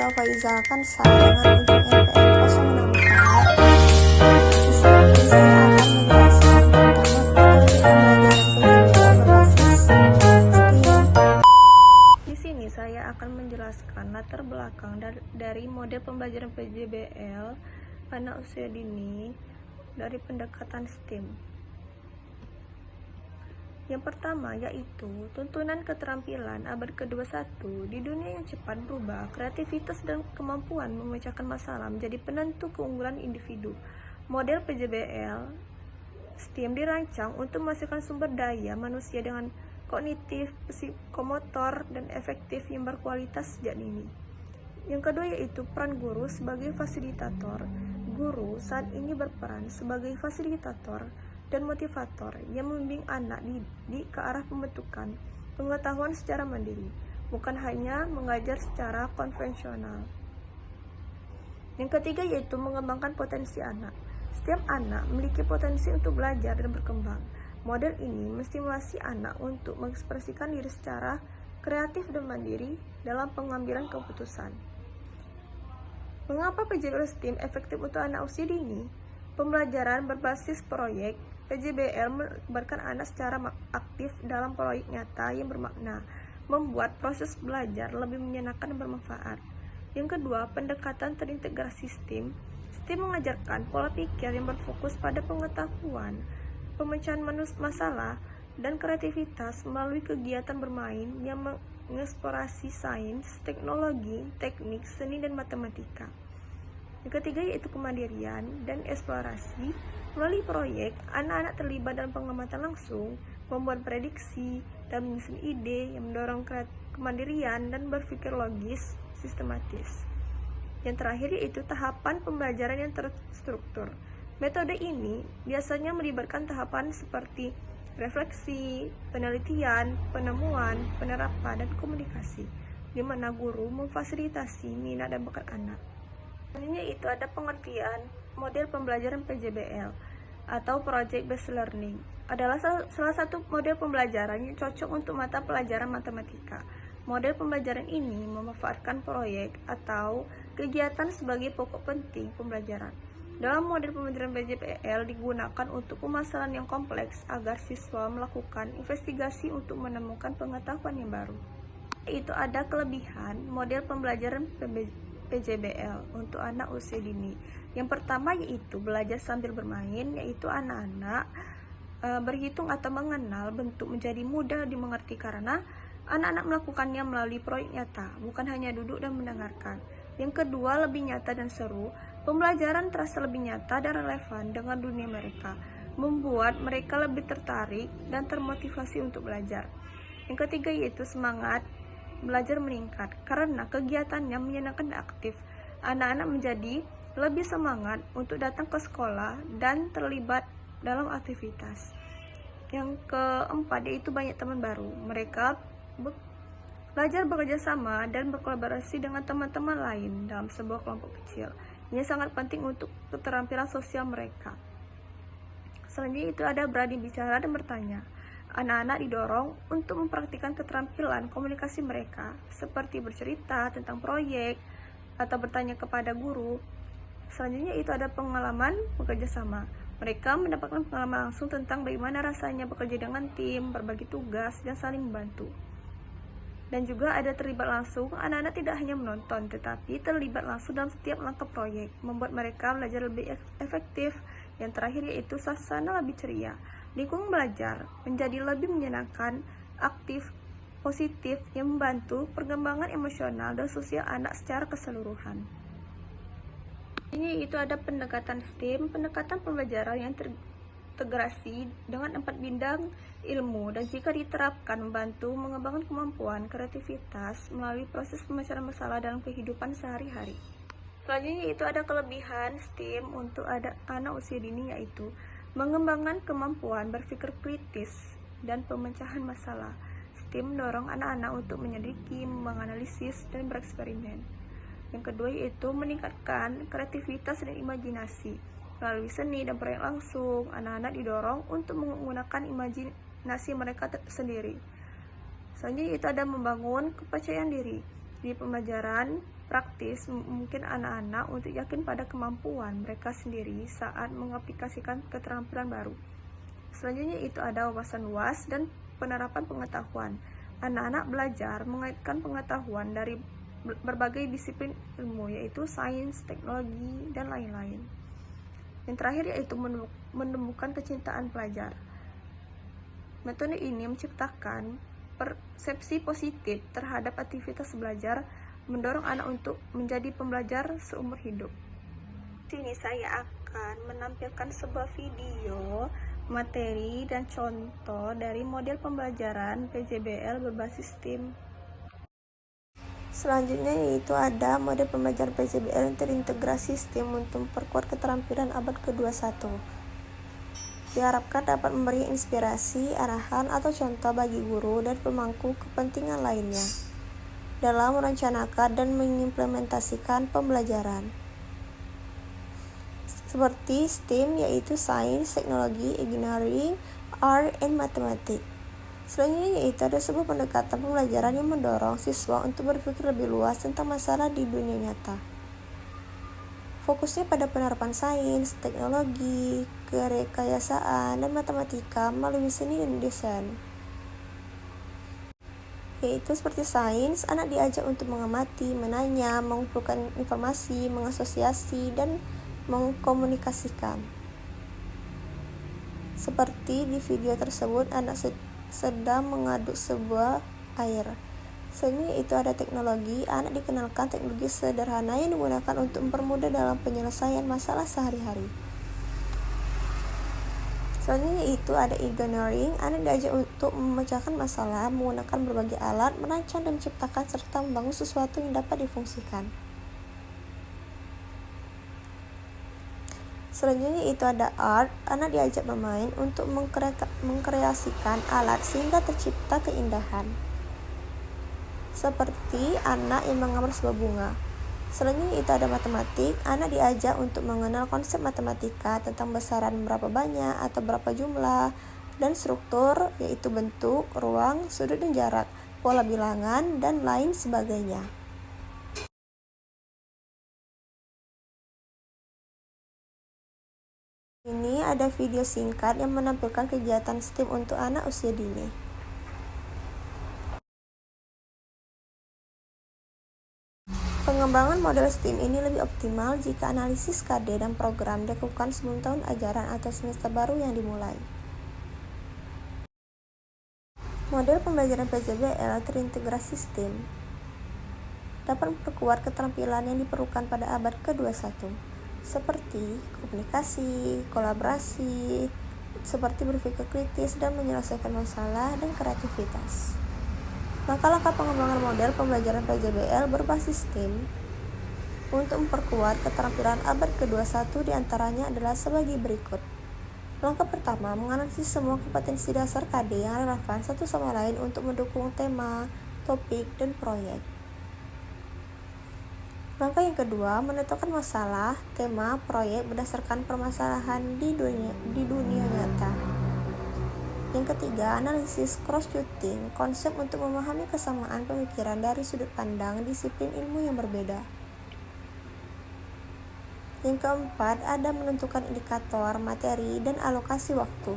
saya Faizal Kansa dengan ujung NPM 064. Di sini saya akan menjelaskan tentang metode pembelajaran PJBL berbasis STEAM. Di sini saya akan menjelaskan latar belakang dari model pembelajaran PJBL anak usia dini dari pendekatan STEAM. Yang pertama yaitu tuntunan keterampilan abad ke-21. Di dunia yang cepat berubah, kreativitas dan kemampuan memecahkan masalah menjadi penentu keunggulan individu. Model PJBL STEAM dirancang untuk menghasilkan sumber daya manusia dengan kognitif, psikomotor, dan efektif yang berkualitas sejak dini. Yang kedua yaitu peran guru sebagai fasilitator. Guru saat ini berperan sebagai fasilitator dan motivator yang membimbing anak didik ke arah pembentukan pengetahuan secara mandiri, bukan hanya mengajar secara konvensional. Yang ketiga yaitu mengembangkan potensi anak. Setiap anak memiliki potensi untuk belajar dan berkembang. Model ini menstimulasi anak untuk mengekspresikan diri secara kreatif dan mandiri dalam pengambilan keputusan. Mengapa PJBL STEAM efektif untuk anak usia dini? Pembelajaran berbasis proyek. PJBL melibatkan anak secara aktif dalam proyek nyata yang bermakna, membuat proses belajar lebih menyenangkan dan bermanfaat. Yang kedua, pendekatan terintegrasi STEAM. STEAM mengajarkan pola pikir yang berfokus pada pengetahuan, pemecahan masalah, dan kreativitas melalui kegiatan bermain yang mengeksplorasi sains, teknologi, teknik, seni, dan matematika. Yang ketiga yaitu kemandirian dan eksplorasi. Melalui proyek, anak-anak terlibat dalam pengamatan langsung, membuat prediksi, dan menyusun ide yang mendorong kemandirian dan berpikir logis, sistematis. Yang terakhir yaitu tahapan pembelajaran yang terstruktur. Metode ini biasanya melibatkan tahapan seperti refleksi, penelitian, penemuan, penerapan, dan komunikasi, di mana guru memfasilitasi minat dan bakat anak. Selanjutnya itu ada pengertian model pembelajaran PJBL atau Project Based Learning. Adalah salah satu model pembelajaran yang cocok untuk mata pelajaran matematika. Model pembelajaran ini memanfaatkan proyek atau kegiatan sebagai pokok penting pembelajaran. Dalam model pembelajaran PJBL digunakan untuk permasalahan yang kompleks agar siswa melakukan investigasi untuk menemukan pengetahuan yang baru. Itu ada kelebihan model pembelajaran PJBL untuk anak usia dini. Yang pertama yaitu belajar sambil bermain, yaitu anak-anak berhitung atau mengenal bentuk menjadi mudah dimengerti karena anak-anak melakukannya melalui proyek nyata, bukan hanya duduk dan mendengarkan. Yang kedua, lebih nyata dan seru. Pembelajaran terasa lebih nyata dan relevan dengan dunia mereka, membuat mereka lebih tertarik dan termotivasi untuk belajar. Yang ketiga yaitu semangat belajar meningkat karena kegiatannya menyenangkan dan aktif. Anak-anak menjadi lebih semangat untuk datang ke sekolah dan terlibat dalam aktivitas. Yang keempat yaitu banyak teman baru. Mereka belajar bekerja sama dan berkolaborasi dengan teman-teman lain dalam sebuah kelompok kecil. Ini sangat penting untuk keterampilan sosial mereka. Selanjutnya itu ada berani bicara dan bertanya. Anak-anak didorong untuk mempraktikkan keterampilan komunikasi mereka, seperti bercerita tentang proyek atau bertanya kepada guru. Selanjutnya itu ada pengalaman bekerja sama. Mereka mendapatkan pengalaman langsung tentang bagaimana rasanya bekerja dengan tim, berbagi tugas, dan saling membantu. Dan juga ada terlibat langsung. Anak-anak tidak hanya menonton, tetapi terlibat langsung dalam setiap langkah proyek, membuat mereka belajar lebih efektif. Yang terakhir yaitu suasana lebih ceria. Lingkungan belajar menjadi lebih menyenangkan, aktif, positif yang membantu perkembangan emosional dan sosial anak secara keseluruhan. Ini itu ada pendekatan STEAM, pendekatan pembelajaran yang terintegrasi dengan 4 bidang ilmu dan jika diterapkan membantu mengembangkan kemampuan kreativitas melalui proses pemecahan masalah dalam kehidupan sehari-hari. Selanjutnya itu ada kelebihan STEAM untuk anak usia dini yaitu mengembangkan kemampuan berpikir kritis dan pemecahan masalah. STEAM mendorong anak-anak untuk menyelidiki, menganalisis, dan bereksperimen. Yang kedua yaitu meningkatkan kreativitas dan imajinasi. Melalui seni dan proyek langsung, anak-anak didorong untuk menggunakan imajinasi mereka sendiri. Selanjutnya itu ada membangun kepercayaan diri. Di pembelajaran praktis, mungkin anak-anak untuk yakin pada kemampuan mereka sendiri saat mengaplikasikan keterampilan baru. Selanjutnya itu ada wawasan luas dan penerapan pengetahuan. Anak-anak belajar mengaitkan pengetahuan dari berbagai disiplin ilmu, yaitu sains, teknologi, dan lain-lain. Yang terakhir yaitu menemukan kecintaan pelajar. Metode ini menciptakan persepsi positif terhadap aktivitas belajar, mendorong anak untuk menjadi pembelajar seumur hidup. Di sini saya akan menampilkan sebuah video materi dan contoh dari model pembelajaran PJBL berbasis STEAM. Selanjutnya yaitu ada model pembelajaran PJBL yang terintegrasi STEAM untuk memperkuat keterampilan abad ke-21. Diharapkan dapat memberi inspirasi, arahan, atau contoh bagi guru dan pemangku kepentingan lainnya dalam merencanakan dan mengimplementasikan pembelajaran. Seperti STEAM yaitu Science, Teknologi, Engineering, Art, and Mathematics. Selanjutnya yaitu ada sebuah pendekatan pembelajaran yang mendorong siswa untuk berpikir lebih luas tentang masalah di dunia nyata. Fokusnya pada penerapan sains, teknologi, kerekayasaan, dan matematika melalui seni dan desain. Yaitu seperti sains, anak diajak untuk mengamati, menanya, mengumpulkan informasi, mengasosiasi, dan mengkomunikasikan. Seperti di video tersebut, anak sedang mengaduk sebuah air. Selanjutnya itu ada teknologi. Anak dikenalkan teknologi sederhana yang digunakan untuk mempermudah dalam penyelesaian masalah sehari-hari. Selanjutnya itu ada engineering. Anak diajak untuk memecahkan masalah menggunakan berbagai alat, merancang dan menciptakan serta membangun sesuatu yang dapat difungsikan. Selanjutnya itu ada art. Anak diajak bermain untuk mengkreasikan alat sehingga tercipta keindahan. Seperti anak yang menggambar sebuah bunga. Selanjutnya itu ada matematik. Anak diajak untuk mengenal konsep matematika tentang besaran berapa banyak atau berapa jumlah, dan struktur yaitu bentuk, ruang, sudut dan jarak, pola bilangan, dan lain sebagainya. Ini ada video singkat yang menampilkan kegiatan STEAM untuk anak usia dini. Pengembangan model STEAM ini lebih optimal jika analisis KD dan program dilakukan sebelum tahun ajaran atau semester baru yang dimulai. Model pembelajaran PJBL terintegrasi STEAM dapat memperkuat keterampilan yang diperlukan pada abad ke-21. Seperti komunikasi, kolaborasi, seperti berpikir kritis dan menyelesaikan masalah, dan kreativitas. Langkah-langkah pengembangan model pembelajaran PJBL berbasis STEAM untuk memperkuat keterampilan abad ke-21 diantaranya adalah sebagai berikut. Langkah pertama, menganalisis semua kompetensi dasar KD yang relevan satu sama lain untuk mendukung tema, topik, dan proyek. Langkah yang kedua, menentukan masalah, tema, proyek berdasarkan permasalahan di dunia nyata. Yang ketiga, analisis cross-cutting, konsep untuk memahami kesamaan pemikiran dari sudut pandang disiplin ilmu yang berbeda. Yang keempat, ada menentukan indikator, materi, dan alokasi waktu.